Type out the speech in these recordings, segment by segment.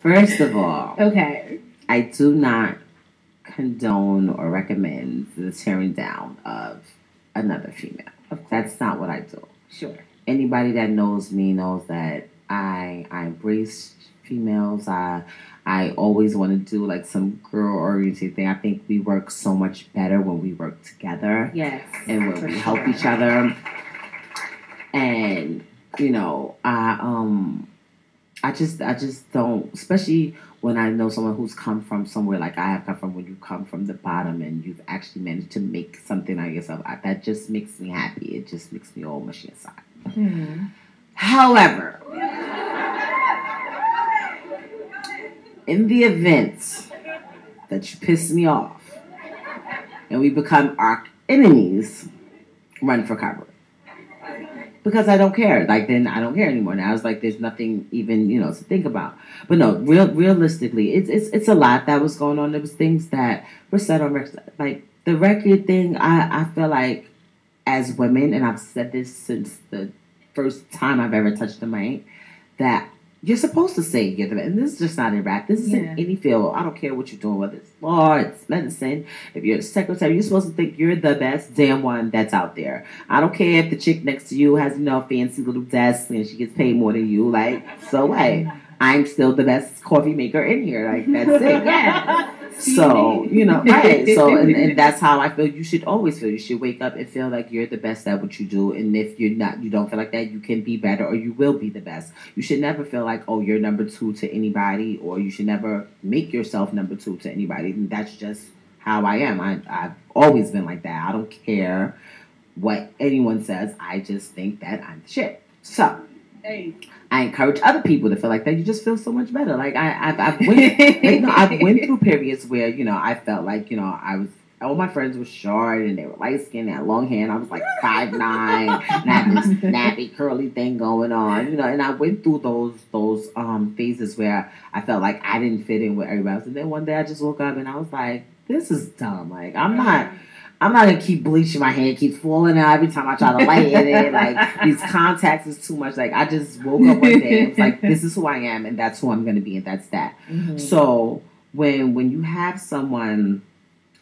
First of all, Okay. I do not condone or recommend the tearing down of another female. That's not what I do. Sure. Anybody that knows me knows that I embrace females. I always want to do like some girl oriented thing. I think we work so much better when we work together. Yes. And when we help each other. And I just don't, especially when I know someone who's come from somewhere like I have come from, when you come from the bottom and you've actually managed to make something out of yourself. That just makes me happy. It just makes me all mushy inside. Mm-hmm. However, in the event that you piss me off and we become arch enemies, run for cover. Because I don't care. Like, then I don't care anymore. Now it's like there's nothing even, to think about. But no, realistically, it's a lot that was going on. There was things that were said on record. Like, the record thing, I feel like as women, and I've said this since the first time I've ever touched the mic, that you're supposed to say you're the best. And this is just not in rap. This is in any field. I don't care what you're doing, whether it's law, it's medicine. If you're a secretary, you're supposed to think you're the best damn one that's out there. I don't care if the chick next to you has, a fancy little desk and she gets paid more than you. Like, so what? I'm still the best coffee maker in here. Like, that's it. Yeah. So, right. So, and that's how I feel you should always feel. You should wake up and feel like you're the best at what you do. And if you're not, you don't feel like that, you can be better or you will be the best. You should never feel like, oh, you're number two to anybody, or you should never make yourself number two to anybody. And that's just how I am. I've always been like that. I don't care what anyone says. I just think that I'm the shit. So, I encourage other people to feel like that. You just feel so much better. Like I've went through periods where I felt like I was, all my friends were short and they were light skinned, they had long hair, and I was like 5'9", and I had this nappy curly thing going on, And I went through those phases where I felt like I didn't fit in with everybody else. And then one day I just woke up and I was like, this is dumb. Like I'm not gonna keep bleaching my hair, keep falling out every time I try to lighten it. Like these contacts is too much. Like I just woke up one day and was like, this is who I am, and that's who I'm gonna be, and that's that. Mm-hmm. So when you have someone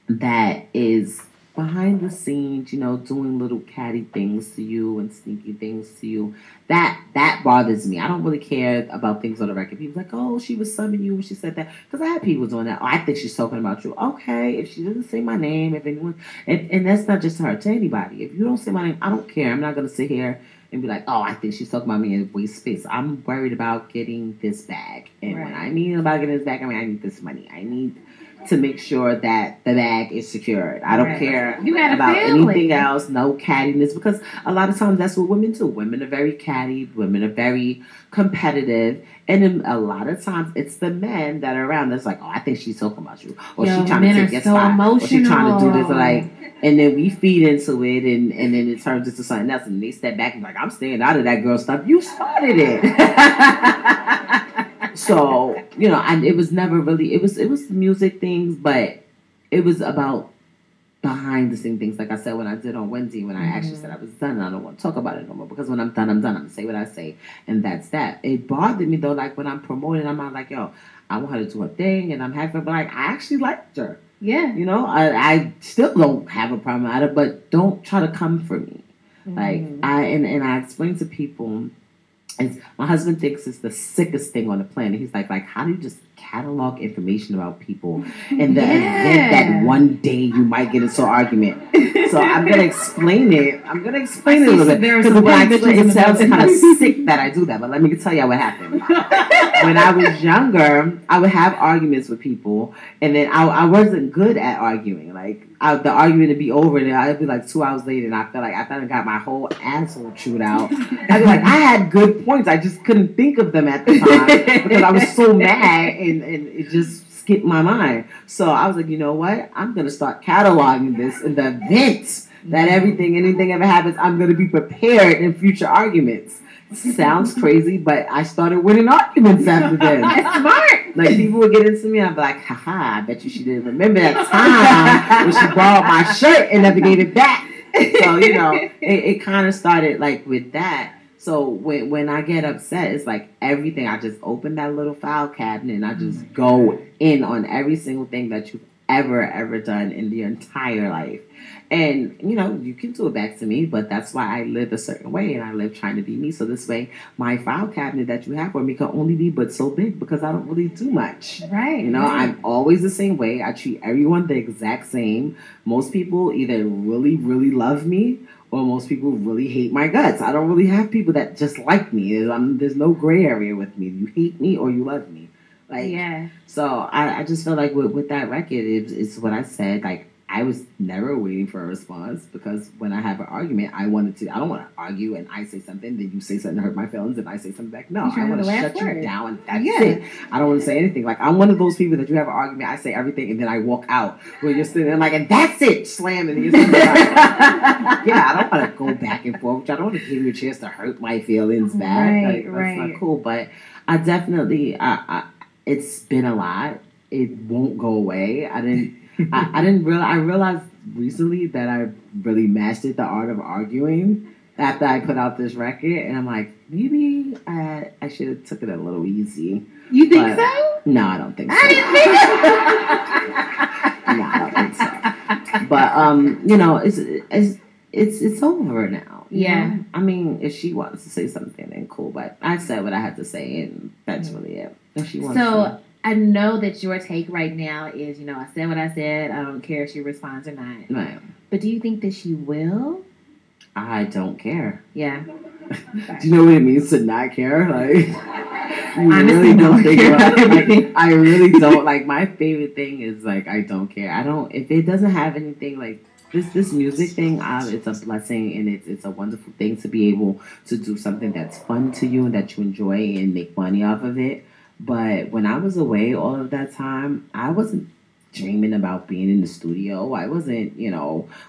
that is behind the scenes, doing little catty things to you and sneaky things to you, that bothers me. I don't really care about things on the record. People like, oh, she was subbing you when she said that. Because I had people doing that. Oh, I think she's talking about you. Okay, if she doesn't say my name, if anyone, and that's not just to her, to anybody. If you don't say my name, I don't care. I'm not going to sit here and be like, oh, I think she's talking about me and waste space. I'm worried about getting this bag. And when I mean about getting this bag, I mean, I need this money. I need to make sure that the bag is secured. I don't care about anything else, no cattiness, because a lot of times that's what women do. Women are very catty, women are very competitive, and then a lot of times it's the men that are around that's like, oh, I think she's talking about you, or she's trying to take your spot, or she's trying to do this, or like, and then we feed into it, and then it turns into something else, and they step back and be like, I'm staying out of that girl stuff. You started it. So, and it was never really, it was music things, but it was about behind the scene things. Like I said, when I did on Wednesday, when I actually said I was done, and I don't want to talk about it no more, because when I'm done, I'm going to say what I say, and that's that. It bothered me, though, like when I'm promoting, I'm not like, yo, I want her to do her thing, and I'm happy, but like, I actually liked her. Yeah. I still don't have a problem at it, but don't try to come for me. Like, I explain to people, my husband thinks it's the sickest thing on the planet. He's like, how do you just catalog information about people in the event that one day you might get into an argument? So I'm going to explain it. a little bit. Because when I explain it, sounds kind of sick that I do that. But let me tell you what happened. When I was younger, I would have arguments with people, and then I wasn't good at arguing. Like, the argument would be over, and I'd be like 2 hours later, and I felt like I got my whole asshole chewed out. I'd be like, I had good points, I just couldn't think of them at the time because I was so mad, and it just skipped my mind. So I was like, you know what? I'm gonna start cataloging this in the event that anything ever happens, I'm gonna be prepared in future arguments. Sounds crazy, but I started winning arguments after then. That's smart. Like, people would get into me, and I'd be like, haha, I bet you she didn't remember that time when she borrowed my shirt and never gave it back. So, it kind of started like with that. So when I get upset, it's like everything. I just open that little file cabinet and I just go in on every single thing that you've ever done in your entire life. And, you can do it back to me, but that's why I live a certain way and I live trying to be me. So this way, my file cabinet that you have for me can only be but so big because I don't really do much. Right. I'm always the same way. I treat everyone the exact same. Most people either really, really love me or most people really hate my guts. I don't really have people that just like me. There's no gray area with me. You hate me or you love me. So I just feel like with that record, it's what I said. Like, I was never waiting for a response because when I have an argument, I don't want to argue and I say something, then you say something to hurt my feelings and I say something back. No, I want to shut you down and that's it. I don't want to say anything. Like, I'm one of those people that you have an argument, I say everything and then I walk out where you're sitting there like, and that's it, slam, and you're sitting there like, I don't want to go back and forth. I don't want to give you a chance to hurt my feelings back. That's not cool. But I definitely, it's been a lot. It won't go away. I realized recently that I really mastered the art of arguing after I put out this record, and I'm like, maybe I should have took it a little easy. You think so? No, I don't think so. No, I don't think so. But it's over now. Yeah. I mean, if she wants to say something, then cool. But I said what I had to say, and that's really it. If she wants to. I know that your take right now is, I said what I said. I don't care if she responds or not. Right. But do you think that she will? I don't care. Yeah. Okay. Do you know what it means to not care? Like, you honestly, really don't think about it. I really don't. Like, my favorite thing is, like, I don't care. If it doesn't have anything, like, this music thing, it's a blessing and it's a wonderful thing to be able to do something that's fun to you and that you enjoy and make money off of it. But when I was away all of that time, I wasn't dreaming about being in the studio. I wasn't,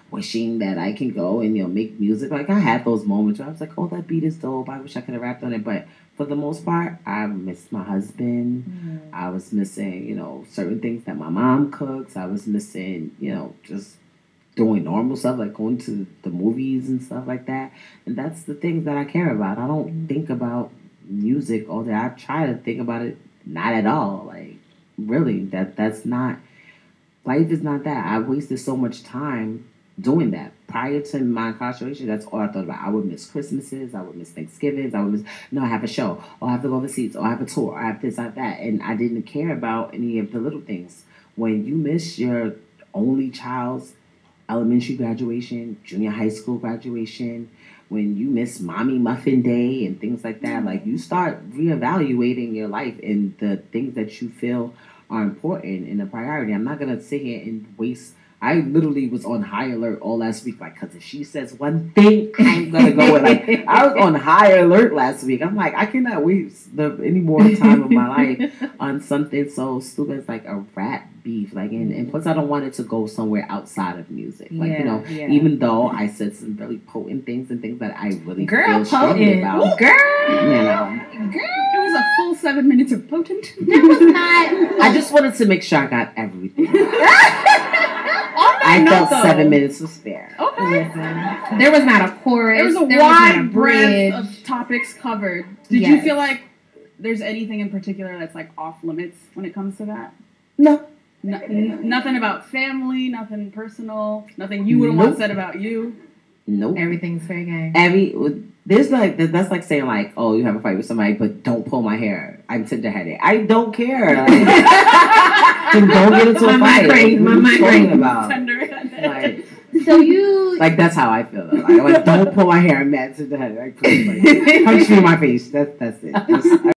wishing that I can go and, make music. Like, I had those moments where I was like, oh, that beat is dope. I wish I could have rapped on it. But for the most part, I missed my husband. Mm-hmm. I was missing, certain things that my mom cooks. I was missing, just doing normal stuff like going to the movies and stuff like that. And that's the things that I care about. I don't think about music all day. I try to think about it not at all. Like, really, that's not, life is not that. I wasted so much time doing that. Prior to my incarceration, that's all I thought about. I would miss Christmases, I would miss Thanksgivings, I have a show, or I have to go overseas, or I have a tour, or I have this, I have that. And I didn't care about any of the little things. When you miss your only child's elementary graduation, junior high school graduation, when you miss Mommy Muffin Day and things like that, like, you start reevaluating your life and the things that you feel are important and a priority. I'm not going to sit here and waste. I literally was on high alert all last week, like, because if she says one thing, I'm going to go with, like, I was on high alert last week. I'm like, I cannot waste any more time of my life on something so stupid as, like, a rap beef. Like, and plus I don't want it to go somewhere outside of music. Like, even though I said some really potent things and things that I really feel strongly about. Girl. It was a full 7 minutes of potent. That was not. I just wanted to make sure I got everything. I felt 7 minutes was fair. Okay. Listen, there was not a chorus. There was a wide breadth of topics covered. Did you feel like there's anything in particular that's, like, off limits when it comes to that? No. Nothing about family, nothing personal, nothing you wouldn't want said about you. Nope. Everything's fair game. There's like, that's like saying, like, oh, you have a fight with somebody, but don't pull my hair. I'm tender-headed. I don't care. Like, don't get into a fight. My migraine. About Tender-headed. Like, so you like, that's how I feel. Like, don't pull my hair. I'm mad tender-headed. Like, punch me in my face. That's it.